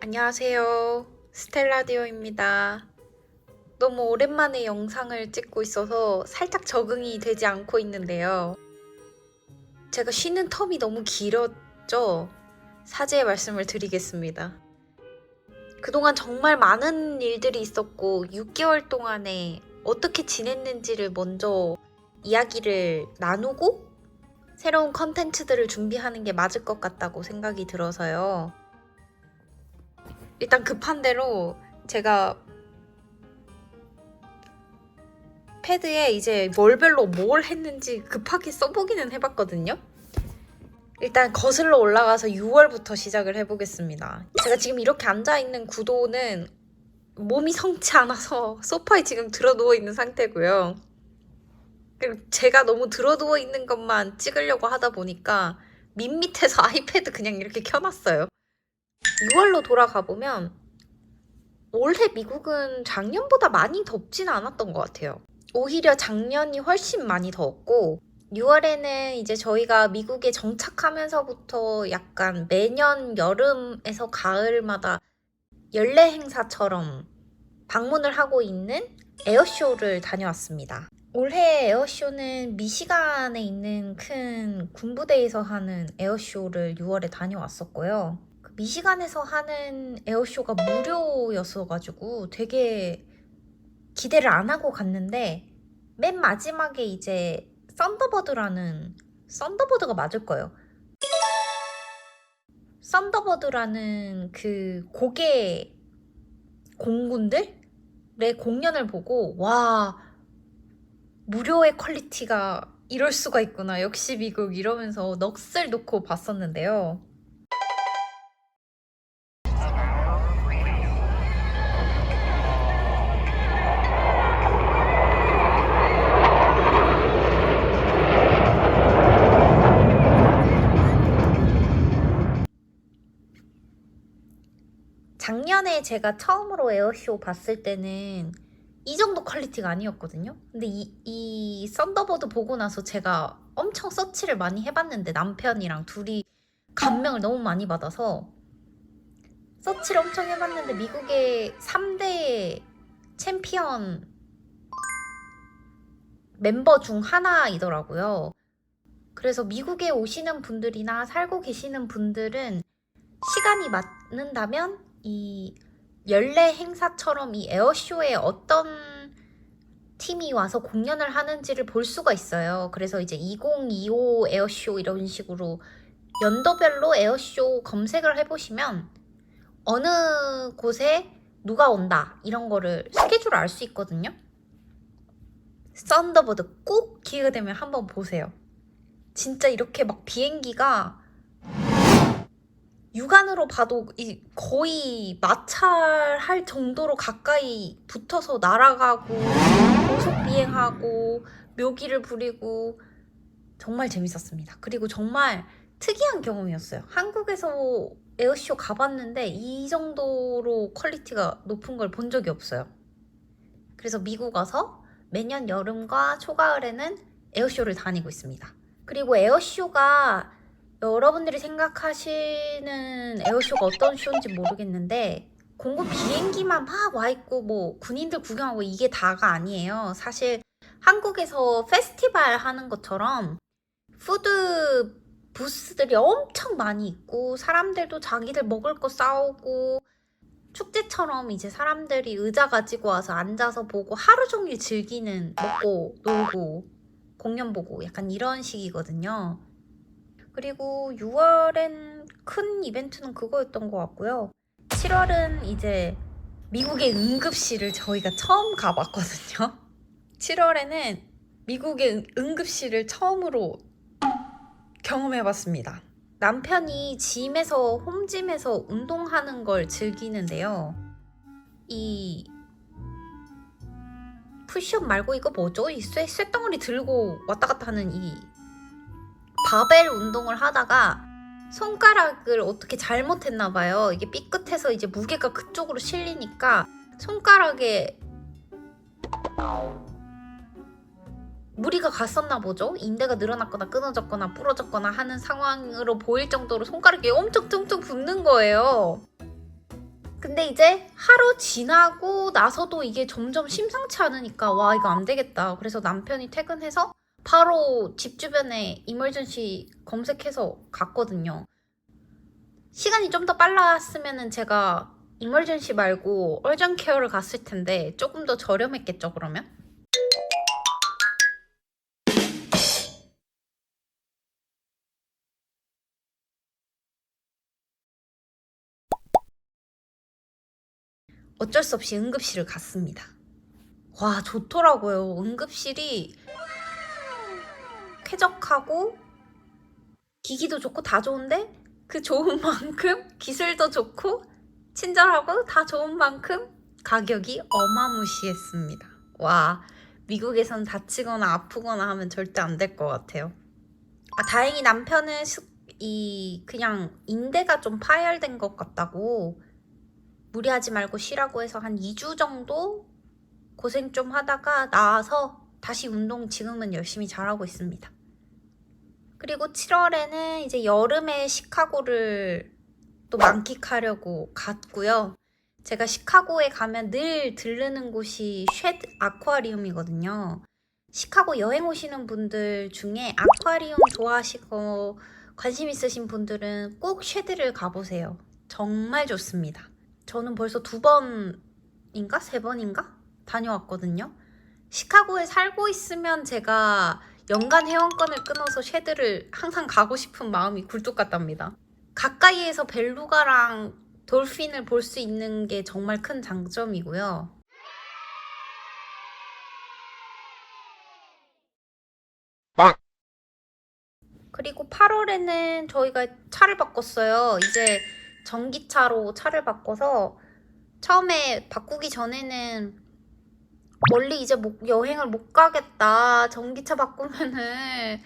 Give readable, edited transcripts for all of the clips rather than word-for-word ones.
안녕하세요. 스텔라디오입니다. 너무 오랜만에 영상을 찍고 있어서 살짝 적응이 되지 않고 있는데요. 제가 쉬는 텀이 너무 길었죠? 사죄의 말씀을 드리겠습니다. 그동안 정말 많은 일들이 있었고 6개월 동안에 어떻게 지냈는지를 먼저 이야기를 나누고 새로운 컨텐츠들을 준비하는 게 맞을 것 같다고 생각이 들어서요. 일단 급한 대로 제가 패드에 이제 월별로 뭘 했는지 급하게 써보기는 해봤거든요. 일단 거슬러 올라가서 6월부터 시작을 해보겠습니다. 제가 지금 이렇게 앉아있는 구도는 몸이 성치 않아서 소파에 지금 들어누워 있는 상태고요. 그리고 제가 너무 들어누워 있는 것만 찍으려고 하다 보니까 밑에서 아이패드 그냥 이렇게 켜놨어요. 6월로 돌아가 보면 올해 미국은 작년보다 많이 덥지는 않았던 것 같아요. 오히려 작년이 훨씬 많이 더웠고 6월에는 이제 저희가 미국에 정착하면서부터 약간 매년 여름에서 가을마다 연례 행사처럼 방문을 하고 있는 에어쇼를 다녀왔습니다. 올해 에어쇼는 미시간에 있는 큰 군부대에서 하는 에어쇼를 6월에 다녀왔었고요. 미시간에서 하는 에어쇼가 무료였어가지고 되게 기대를 안 하고 갔는데 맨 마지막에 이제 썬더버드가 맞을 거예요. 썬더버드라는 그 고개 공군들의 공연을 보고 와, 무료의 퀄리티가 이럴 수가 있구나. 역시 미국 이러면서 넋을 놓고 봤었는데요. 작년에 제가 처음으로 에어쇼 봤을 때는 이 정도 퀄리티가 아니었거든요. 근데 이 썬더버드 보고 나서 제가 엄청 서치를 많이 해봤는데 남편이랑 둘이 감명을 너무 많이 받아서 서치를 엄청 해봤는데 미국의 3대 챔피언 멤버 중 하나이더라고요. 그래서 미국에 오시는 분들이나 살고 계시는 분들은 시간이 맞는다면 이 연례 행사처럼 이 에어쇼에 어떤 팀이 와서 공연을 하는지를 볼 수가 있어요. 그래서 이제 2025 에어쇼 이런 식으로 연도별로 에어쇼 검색을 해보시면 어느 곳에 누가 온다 이런 거를 스케줄을 알 수 있거든요. 썬더버드 꼭 기회가 되면 한번 보세요. 진짜 이렇게 막 비행기가 육안으로 봐도 거의 마찰할 정도로 가까이 붙어서 날아가고 고속 비행하고 묘기를 부리고 정말 재밌었습니다. 그리고 정말 특이한 경험이었어요. 한국에서 에어쇼 가봤는데 이 정도로 퀄리티가 높은 걸 본 적이 없어요. 그래서 미국 와서 매년 여름과 초가을에는 에어쇼를 다니고 있습니다. 그리고 에어쇼가 여러분들이 생각하시는 에어쇼가 어떤 쇼인지 모르겠는데 공군 비행기만 막 와있고 뭐 군인들 구경하고 이게 다가 아니에요. 사실 한국에서 페스티벌 하는 것처럼 푸드 부스들이 엄청 많이 있고 사람들도 자기들 먹을 거 싸오고 축제처럼 이제 사람들이 의자 가지고 와서 앉아서 보고 하루 종일 즐기는, 먹고 놀고 공연 보고 약간 이런 식이거든요. 그리고 6월엔 큰 이벤트는 그거였던 것 같고요. 7월은 이제 미국의 응급실을 저희가 처음 가봤거든요. 7월에는 미국의 응급실을 처음으로 경험해봤습니다. 남편이 홈짐에서 운동하는 걸 즐기는데요. 이 푸시업 말고 이거 뭐죠? 이 쇳덩어리 들고 왔다 갔다 하는 이 바벨 운동을 하다가 손가락을 어떻게 잘못했나 봐요. 이게 삐끗해서 이제 무게가 그쪽으로 실리니까 손가락에 무리가 갔었나 보죠. 인대가 늘어났거나 끊어졌거나 부러졌거나 하는 상황으로 보일 정도로 손가락이 엄청 퉁퉁 붓는 거예요. 근데 이제 하루 지나고 나서도 이게 점점 심상치 않으니까 와 이거 안 되겠다. 그래서 남편이 퇴근해서 바로 집 주변에 이멀전시 검색해서 갔거든요. 시간이 좀 더 빨랐으면 제가 이멀전시 말고 얼전 케어를 갔을 텐데 조금 더 저렴했겠죠, 그러면? 어쩔 수 없이 응급실을 갔습니다. 와, 좋더라고요. 응급실이 쾌적하고 기기도 좋고 다 좋은데 그 좋은 만큼 기술도 좋고 친절하고 다 좋은 만큼 가격이 어마무시했습니다. 와, 미국에선 다치거나 아프거나 하면 절대 안 될 것 같아요. 다행히 남편은 그냥 인대가 좀 파열된 것 같다고 무리하지 말고 쉬라고 해서 한 2주 정도 고생 좀 하다가 나와서 다시 운동 지금은 열심히 잘하고 있습니다. 그리고 7월에는 이제 여름에 시카고를 또 만끽하려고 갔고요. 제가 시카고에 가면 늘 들르는 곳이 쉐드 아쿠아리움이거든요. 시카고 여행 오시는 분들 중에 아쿠아리움 좋아하시고 관심 있으신 분들은 꼭 쉐드를 가보세요. 정말 좋습니다. 저는 벌써 2번인가 3번인가 다녀왔거든요. 시카고에 살고 있으면 제가 연간 회원권을 끊어서 쉐드를 항상 가고 싶은 마음이 굴뚝 같답니다. 가까이에서 벨루가랑 돌핀을 볼 수 있는 게 정말 큰 장점이고요. 그리고 8월에는 저희가 차를 바꿨어요. 이제 전기차로 차를 바꿔서 처음에 바꾸기 전에는 멀리 이제 여행을 못 가겠다. 전기차 바꾸면은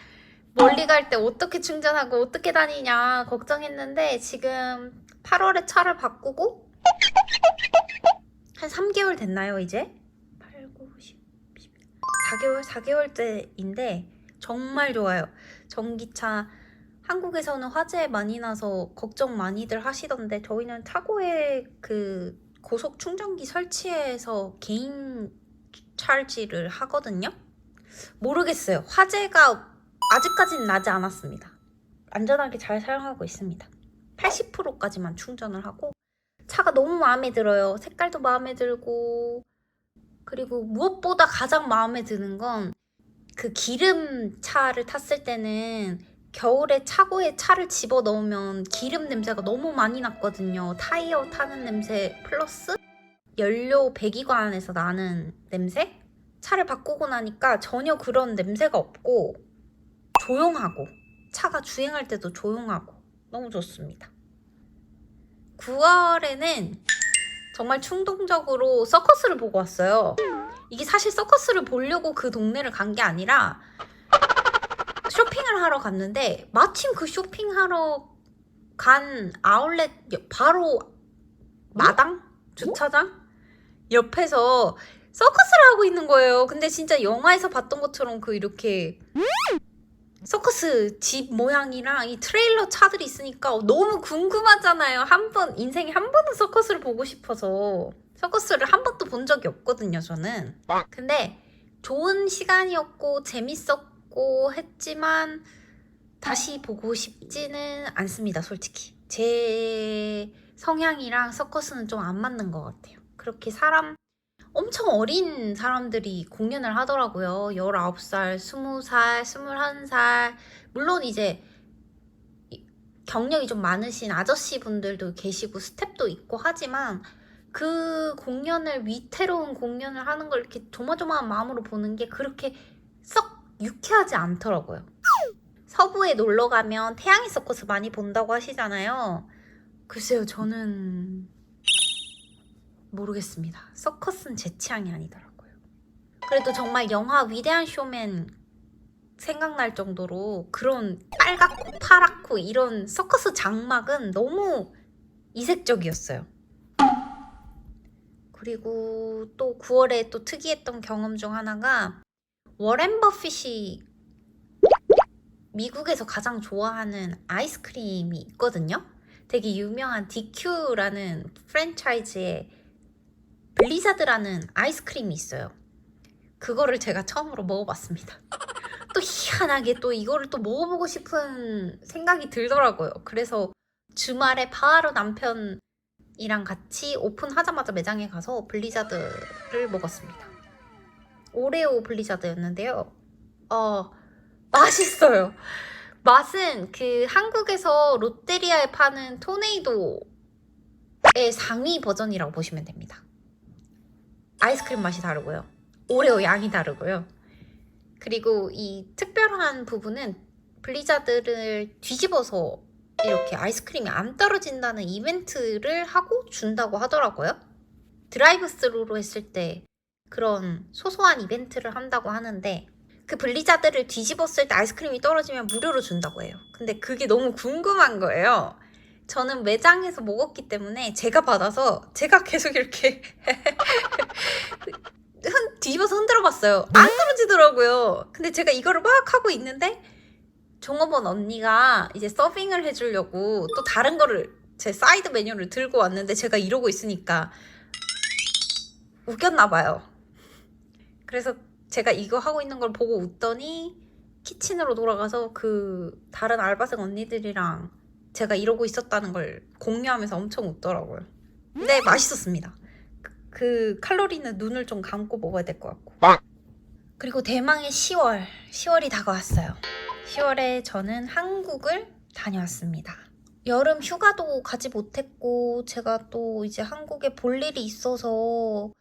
멀리 갈 때 어떻게 충전하고 어떻게 다니냐 걱정했는데 지금 8월에 차를 바꾸고 한 3개월 됐나요 이제? 8, 9, 10, 11 4개월째인데 정말 좋아요. 전기차 한국에서는 화재 많이 나서 걱정 많이들 하시던데 저희는 차고에 그 고속 충전기 설치해서 개인 찰지를 하거든요. 모르겠어요. 화재가 아직까지는 나지 않았습니다. 안전하게 잘 사용하고 있습니다. 80%까지만 충전을 하고 차가 너무 마음에 들어요. 색깔도 마음에 들고 그리고 무엇보다 가장 마음에 드는 건 그 기름차를 탔을 때는 겨울에 차고에 차를 집어 넣으면 기름 냄새가 너무 많이 났거든요. 타이어 타는 냄새 플러스 연료 배기관에서 나는 냄새? 차를 바꾸고 나니까 전혀 그런 냄새가 없고 조용하고 차가 주행할 때도 조용하고 너무 좋습니다. 9월에는 정말 충동적으로 서커스를 보고 왔어요. 이게 사실 서커스를 보려고 그 동네를 간 게 아니라 쇼핑을 하러 갔는데 마침 그 쇼핑하러 간 아울렛 바로 마당? 주차장? 옆에서 서커스를 하고 있는 거예요. 근데 진짜 영화에서 봤던 것처럼 그 이렇게 서커스 집 모양이랑 이 트레일러 차들이 있으니까 너무 궁금하잖아요. 인생에 한 번은 서커스를 보고 싶어서 서커스를 한 번도 본 적이 없거든요, 저는. 근데 좋은 시간이었고 재밌었고 했지만 다시 보고 싶지는 않습니다, 솔직히. 제 성향이랑 서커스는 좀 안 맞는 것 같아요. 그렇게 엄청 어린 사람들이 공연을 하더라고요. 19살, 20살, 21살. 물론 이제 경력이 좀 많으신 아저씨 분들도 계시고 스텝도 있고 하지만 그 공연을 위태로운 공연을 하는 걸 이렇게 조마조마한 마음으로 보는 게 그렇게 썩 유쾌하지 않더라고요. 서부에 놀러 가면 태양의 서커스 많이 본다고 하시잖아요. 글쎄요, 저는 모르겠습니다. 서커스는 제 취향이 아니더라고요. 그래도 정말 영화 위대한 쇼맨 생각날 정도로 그런 빨갛고 파랗고 이런 서커스 장막은 너무 이색적이었어요. 그리고 또 9월에 또 특이했던 경험 중 하나가 워렌 버핏이 미국에서 가장 좋아하는 아이스크림이 있거든요. 되게 유명한 DQ라는 프랜차이즈의 블리자드라는 아이스크림이 있어요. 그거를 제가 처음으로 먹어봤습니다. 또 희한하게 또 이거를 또 먹어보고 싶은 생각이 들더라고요. 그래서 주말에 바로 남편이랑 같이 오픈하자마자 매장에 가서 블리자드를 먹었습니다. 오레오 블리자드였는데요. 맛있어요. 맛은 그 한국에서 롯데리아에 파는 토네이도의 상위 버전이라고 보시면 됩니다. 아이스크림 맛이 다르고요. 오레오 양이 다르고요. 그리고 이 특별한 부분은 블리자드를 뒤집어서 이렇게 아이스크림이 안 떨어진다는 이벤트를 하고 준다고 하더라고요. 드라이브 스루로 했을 때 그런 소소한 이벤트를 한다고 하는데 그 블리자드를 뒤집었을 때 아이스크림이 떨어지면 무료로 준다고 해요. 근데 그게 너무 궁금한 거예요. 저는 매장에서 먹었기 때문에 제가 받아서 제가 계속 이렇게 뒤집어서 흔들어 봤어요. 안 떨어지더라고요. 근데 제가 이거를 막 하고 있는데 종업원 언니가 이제 서빙을 해주려고 또 다른 거를 제 사이드 메뉴를 들고 왔는데 제가 이러고 있으니까 웃겼나 봐요. 그래서 제가 이거 하고 있는 걸 보고 웃더니 키친으로 돌아가서 그 다른 알바생 언니들이랑 제가 이러고 있었다는 걸 공유하면서 엄청 웃더라고요. 근데 맛있었습니다. 그 칼로리는 눈을 좀 감고 먹어야 될 것 같고. 그리고 대망의 10월이 다가왔어요. 10월에 저는 한국을 다녀왔습니다. 여름 휴가도 가지 못했고 제가 또 이제 한국에 볼 일이 있어서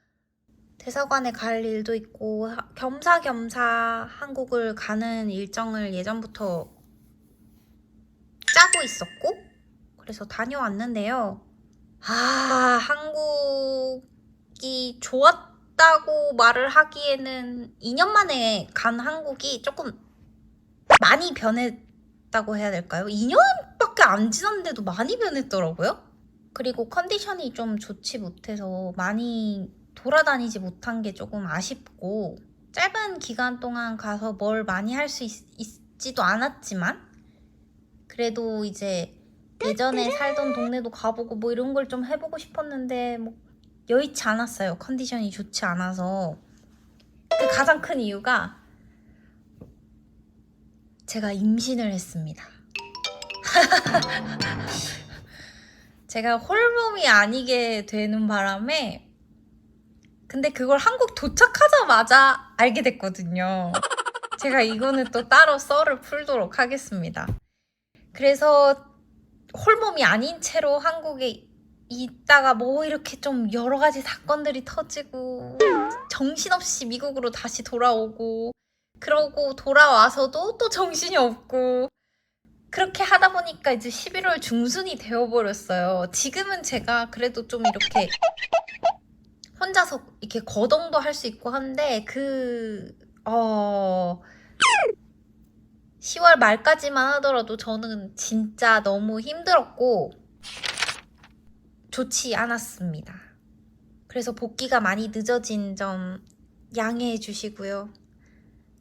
대사관에 갈 일도 있고 겸사겸사 한국을 가는 일정을 예전부터 짜고 있었고 그래서 다녀왔는데요. 한국이 좋았다고 말을 하기에는 2년 만에 간 한국이 조금 많이 변했다고 해야 될까요? 2년밖에 안 지났는데도 많이 변했더라고요. 그리고 컨디션이 좀 좋지 못해서 많이 돌아다니지 못한 게 조금 아쉽고 짧은 기간 동안 가서 뭘 많이 할 수 있지도 않았지만 그래도 이제 예전에 살던 동네도 가보고 뭐 이런 걸 좀 해보고 싶었는데 뭐 여의치 않았어요. 컨디션이 좋지 않아서. 그 가장 큰 이유가 제가 임신을 했습니다. 제가 홀몸이 아니게 되는 바람에 근데 그걸 한국 도착하자마자 알게 됐거든요. 제가 이거는 또 따로 썰을 풀도록 하겠습니다. 그래서 홀몸이 아닌 채로 한국에 있다가 뭐 이렇게 좀 여러 가지 사건들이 터지고 정신없이 미국으로 다시 돌아오고 그러고 돌아와서도 또 정신이 없고 그렇게 하다 보니까 이제 11월 중순이 되어버렸어요. 지금은 제가 그래도 좀 이렇게 혼자서 이렇게 거동도 할 수 있고 한데 10월 말까지만 하더라도 저는 진짜 너무 힘들었고 좋지 않았습니다. 그래서 복귀가 많이 늦어진 점 양해해 주시고요.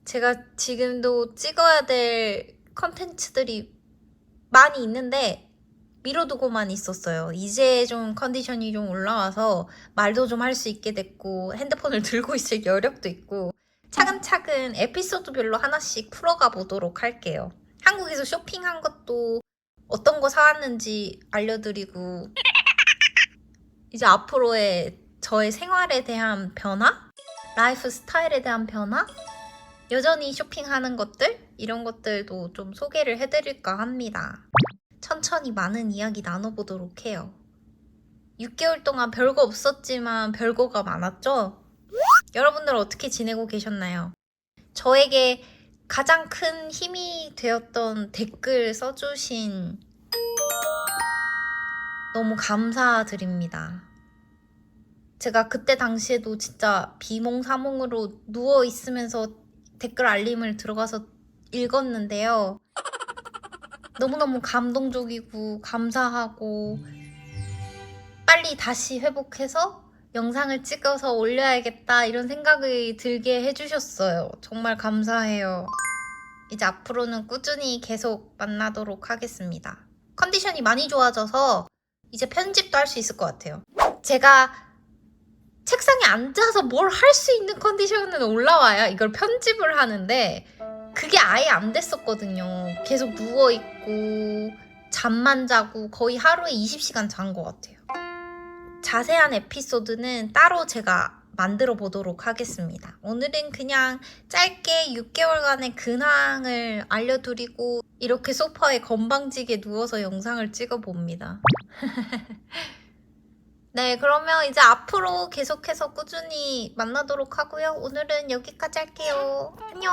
제가 지금도 찍어야 될 컨텐츠들이 많이 있는데 미뤄두고만 있었어요. 이제 좀 컨디션이 좀 올라와서 말도 좀 할 수 있게 됐고 핸드폰을 들고 있을 여력도 있고 차근차근 에피소드별로 하나씩 풀어가 보도록 할게요. 한국에서 쇼핑한 것도 어떤 거 사왔는지 알려드리고 이제 앞으로의 저의 생활에 대한 변화? 라이프 스타일에 대한 변화? 여전히 쇼핑하는 것들? 이런 것들도 좀 소개를 해드릴까 합니다. 천천히 많은 이야기 나눠보도록 해요. 6개월 동안 별거 없었지만 별거가 많았죠? 여러분들 어떻게 지내고 계셨나요? 저에게 가장 큰 힘이 되었던 댓글 써주신 너무 감사드립니다. 제가 그때 당시에도 진짜 비몽사몽으로 누워있으면서 댓글 알림을 들어가서 읽었는데요. 너무너무 감동적이고 감사하고 빨리 다시 회복해서 영상을 찍어서 올려야겠다 이런 생각이 들게 해주셨어요. 정말 감사해요. 이제 앞으로는 꾸준히 계속 만나도록 하겠습니다. 컨디션이 많이 좋아져서 이제 편집도 할 수 있을 것 같아요. 제가 책상에 앉아서 뭘 할 수 있는 컨디션은 올라와야 이걸 편집을 하는데 그게 아예 안 됐었거든요. 계속 누워있고 잠만 자고 거의 하루에 20시간 잔 것 같아요. 자세한 에피소드는 따로 제가 만들어 보도록 하겠습니다. 오늘은 그냥 짧게 6개월간의 근황을 알려드리고 이렇게 소파에 건방지게 누워서 영상을 찍어 봅니다. 네, 그러면 이제 앞으로 계속해서 꾸준히 만나도록 하고요. 오늘은 여기까지 할게요. 안녕.